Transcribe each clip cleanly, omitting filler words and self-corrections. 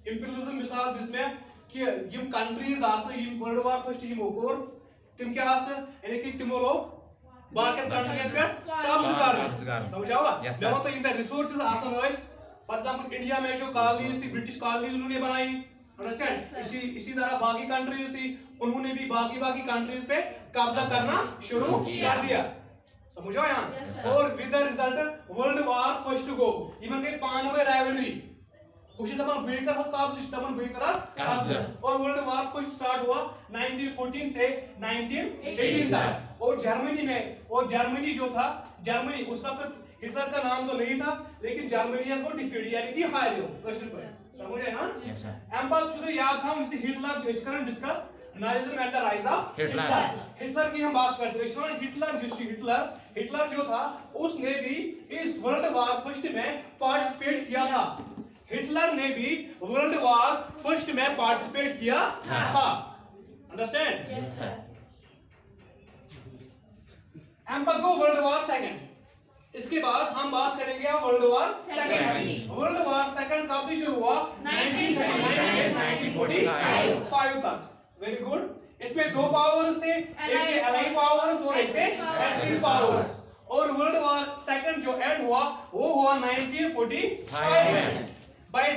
Imperialism मिसाल जिसमें कि यम कंट्रीज यम वर्ल्ड वार फर्स्ट यमो कोर तिम क्या यानी कि तिमो लोग बाकी कंट्रियन पे कब्ज कर समझावा मैं वो तो इन रिसोर्सेज फॉर एग्जांपल इंडिया में जो कॉलोनीज थी ब्रिटिश कॉलोनीज उन्होंने बनाई अंडरस्टैंड इसी तरह बाकी कंट्रीज थी उन्होंने भी बाकी कंट्रीज पे कब्जा करना शुरू कर दिया समझो यहाँ और with the result world war first go इमन के पानवे राइवलरी खुशी तमन भयंकर हो कब्ज तमन भयंकर कब्ज और वर्ल्ड वार फर्स्ट स्टार्ट हुआ 1914 से 1918 तक और जर्मनी जो था जर्मनी उस वक्त हिटलर का नाम तो नहीं था लेकिन जर्मनी को डिफीट यानी कि हार क्वेश्चन पर समझे हां एम बात शुरू याद था उनसे हिटलर जो current discuss Nazism at the rise of Hitler की हम बात करते हैं हिटलर जो था उसने भी इस वर्ल्ड वार फर्स्ट में पार्टिसिपेट किया था हिटलर ने भी वर्ल्ड वार फर्स्ट में पार्टिसिपेट किया था अंडरस्टैंड यस सर हम बात को वर्ल्ड वार सेकंड इसके बाद हम बात करेंगे वर्ल्ड वार सेकंड कब से शुरू हुआ 1939 से 1945 तक वेरी गुड इसमें दो पावर्स थे एक थे एलाइड पावर्स और एक थे एक्सिस पावर्स और वर्ल्ड वार सेकंड जो एंड हुआ वो हुआ 1945 में by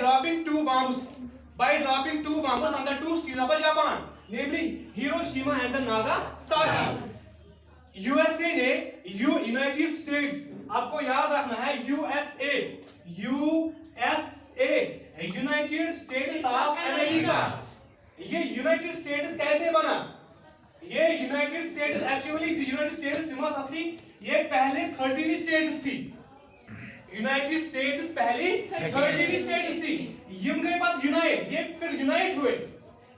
dropping two bombs on the two cities of Japan namely Hiroshima and the Nagasaki USA ने यूनाइटेड स्टेट्स आपको याद रखना है USA United states of America ये यूनाइटेड स्टेट्स कैसे बना ये United states actually United states असली ये पहले 13 स्टेट्स थी यूनाइटेड स्टेट्स पहली 13 स्टेट्स थी यम गए बाद यूनाइट ये फिर यूनाइट हुए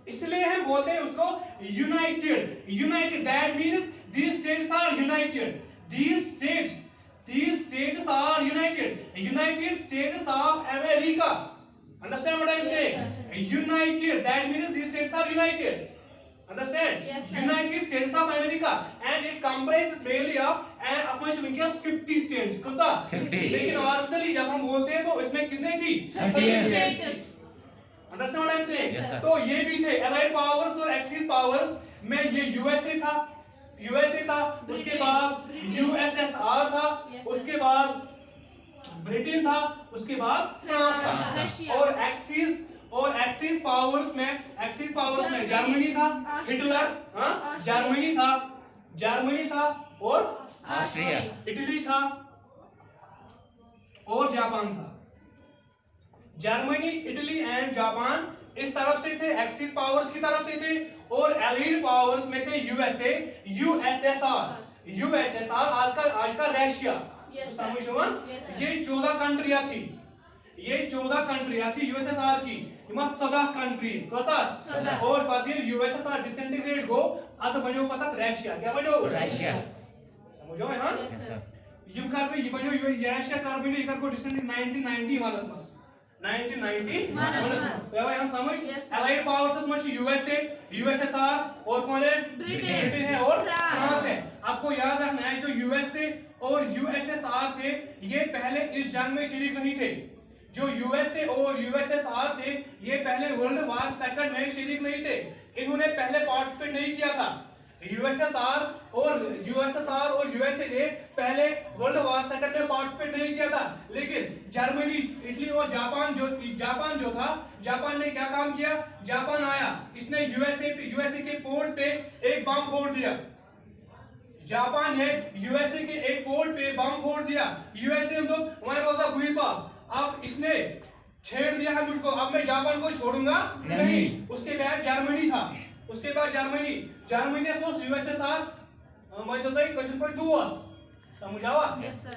इसलिए हम बोलते हैं उसको United that means these states are united these states are united states of America understand what I am saying united that means these states are united understand yes, United States of America and it comprises mainly of and अपने संख्या 50 states कितना 50 लेकिन originally जब हम बोलते हैं तो इसमें कितने थी 30 states understand what I am saying yes, तो ये भी थे allied powers और axis powers में ये USA था उसके बाद USSR था उसके बाद ब्रिटेन था उसके बाद फ्रांस था और एक्सिस पावर्स में जर्मनी था हिटलर जर्मनी था और ऑस्ट्रिया इटली था और जापान था जर्मनी इटली एंड जापान इस तरफ से थे एक्सिस पावर्स की तरफ से थे और एलाइड पावर्स में थे यूएसएसआर आज का रशिया समझो ये 14 कंट्रियां थी यूएसएसआर की 14 कंट्री और बाद यूएसएसआर डिसइंटीग्रेट गो अत बनो पता रशिया क्या बनो रशिया समझो हां यम कर पे ये बनो ये रशिया कर बनो ये कर को डिसइंटीग्रेट 1990 वाला 1990 तो हम समझ एलाइड पावर्स में यूएसएसआर और कौन है ब्रिटेन है और फ्रांस है आपको याद रखना है जो यूएसए और यूएसएसआर थे ये पहले इस जंग में शरीक नहीं थे जो यूएसए और यूएसएसआर थे ये पहले वर्ल्ड वार सेकंड में शरीक नहीं थे इन्होंने पहले पार्टिसिपेट नहीं किया था यूएसएसआर और यूएसए ने पहले वर्ल्ड वार सेकंड में पार्टिसिपेट नहीं किया था लेकिन जर्मनी इटली और जापान जो था जापान ने क्या काम किया जापान आया इसने यूएसए के पोर्ट पे एक बम फोड़ दिया जापान ने यूएसए के एक पोर्ट पे बम फोड़ दिया यूएसए तो वहां रोजा भूमि पर अब इसने छेड़ दिया है मुझको अब मैं जापान को छोड़ूंगा नहीं उसके बाद जर्मनी ने सोच यूएसएसआर मैं तो क्वेश्चन पर 2 समझावा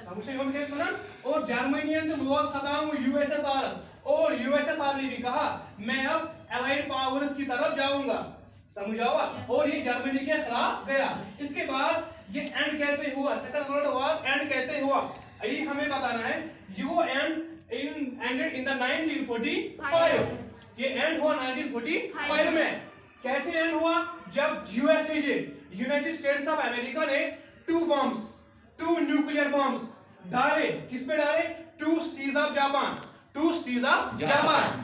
समझे हम केस बना और जर्मनी ने तो लोग सदाम यूएसएसआर और यूएसएसआर ने भी कहा मैं अब एलाइड पावर्स की तरफ जाऊंगा समझावा और ये जर्मनी के खिलाफ गया इसके बाद ये एंड कैसे हुआ सेकंड वर्ल्ड वार एंड कैसे हुआ ये हमें बताना है वो ended in the 1945 ये एंड हुआ 1945 में कैसे एंड हुआ जब USA United states of America ने 2 न्यूक्लियर बॉम्ब्स डाले किस पे डाले 2 cities of Japan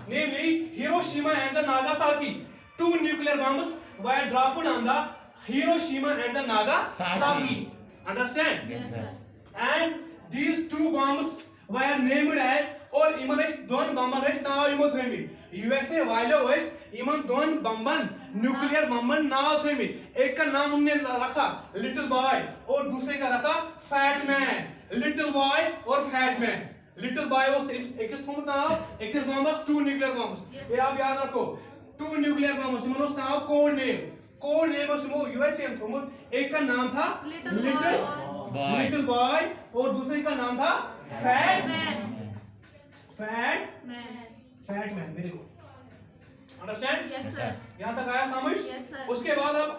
namely Hiroshima and the Nagasaki. Two nuclear bombs were dropped on the Hiroshima and the Nagasaki. Understand? Yes, sir. And these two bombs were named as और इमन दोन बम्बन नाव इमो थमी USA वालों इमन दोन बम्बन न्यूक्लियर बम्बन नाव थमी एक का नाम उन्होंने रखा लिटिल बॉय और दूसरे का रखा फैट मैन लिटिल बॉय और फैट मैन लिटिल बॉय वो एक थोम नाव एक बम्बस टू न्यूक्लियर बम्बस ये आप याद रखो टू न्यूक्लियर बम्बस इमन उस नाव कोड नेम उस यूएसए थोम एक का नाम था लिटिल बॉय और दूसरे का नाम था फैट मैन मेरे को अंडरस्टैंड Yes, sir. यहाँ तक आया समझ Yes, sir. उसके बाद अब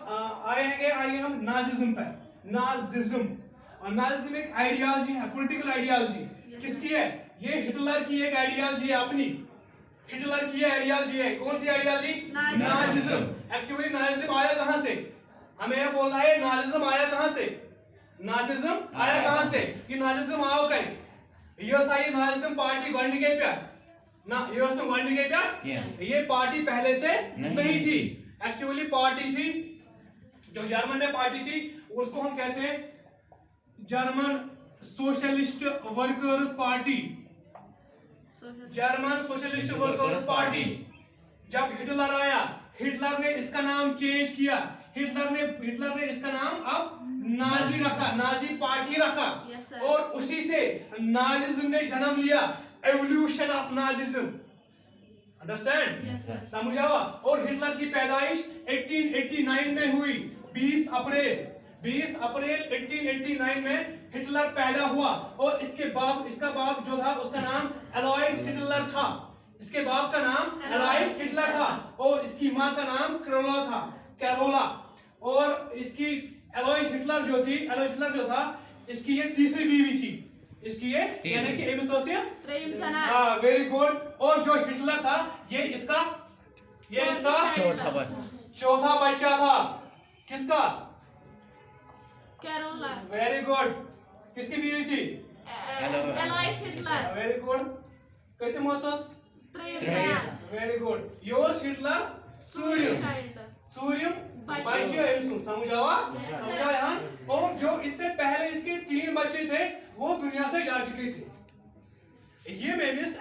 आएंगे हम नाजिज्म पर नाजिज्म और नाजिज्म एक आइडियोलॉजी है पॉलिटिकल आइडियोलॉजी किसकी है ये हिटलर की एक आइडियोलॉजी है अपनी हिटलर की आइडियोलॉजी है कौन सी आइडियोलॉजी नाजिज्म एक्चुअली नाजिज्म आया कहाँ से हमें यह बोलना है नाजिज्म आया कहाँ से नाजिज्म आया कहाँ से ये नाजिज्म आओ कहीं ये सारी नाजिज्म पार्टी गवर्नमेंट के पे ना ये उसने गवर्नमेंट के पे ये पार्टी पहले से नहीं थी एक्चुअली पार्टी थी जो जर्मन में पार्टी थी उसको हम कहते हैं German socialist workers party German socialist workers party जब हिटलर आया हिटलर ने इसका नाम चेंज किया हिटलर ने इसका नाम अब नाजी रखा नाजी पार्टी रखा Yes, sir. और उसी से नाजिज्म ने जन्म लिया evolution of Nazism understand Yes, sir. समझ आवा और हिटलर की पैदाइश 1889 में हुई 20 अप्रैल 1889 में हिटलर पैदा हुआ और इसका बाप जो था उसका नाम एलोइस हिटलर था इसके बाप का नाम एलोइस हिटलर था और इसकी मां का नाम कैरोला और इसकी एलोइस हिटलर जो था इसकी ये तीसरी बीवी थी इसकी ये यानी कि Treyim वेरी गुड और जो हिटलर था ये इसका चौथा बच्चा था किसका Carola. वेरी गुड किसकी बीवी थी Eloise Hitler. वेरी गुड कैसे महसूस Treyim sana. वेरी गुड योस हिटलर सूर्य Child. बच्चे समझ समझा यहाँ और जो इससे पहले इसके 3 बच्चे थे वो दुनिया से जा चुके थे ये मेमिस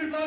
हिटलर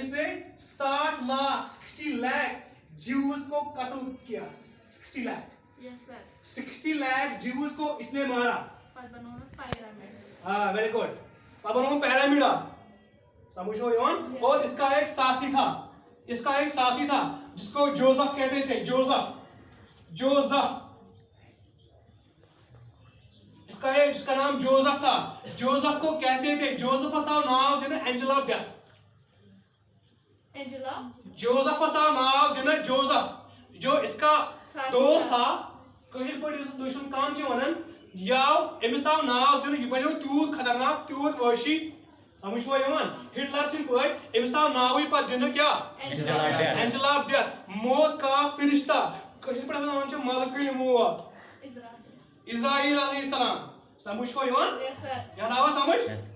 इसने 60 लाख ज्यूज को कत्ल किया 60 lakh Yes, sir. 60 lakh Jews को इसने मारा Padmanabhan pyramid. हाँ वेरी गुड पद्मनाभ पैरामिडा समझो योन और इसका एक साथी था जिसको जोसेफ कहते थे जोसेफ इसका नाम जोसेफ था जोसेफ को कहते थे जोसेफ का नाम दिन angel of death Angela. Joseph का नाम दिन जोसेफ जो इसका दोस्त था कशिर पर दुश्मन काम चे वनन याव एमिस आव नाव दिन यह बनो तूत खतरनाक तूत वहशी समझो यवन हिटलर सिंह पर एमिस आव नाव पर दिन क्या एंजल ऑफ डेथ मौत का फरिश्ता कशिर पर नाम चे मलकुल मौत Israel. इस्राइल अलैहिस्सलाम समझो यवन Yes, sir. यह नाव समझ Yes.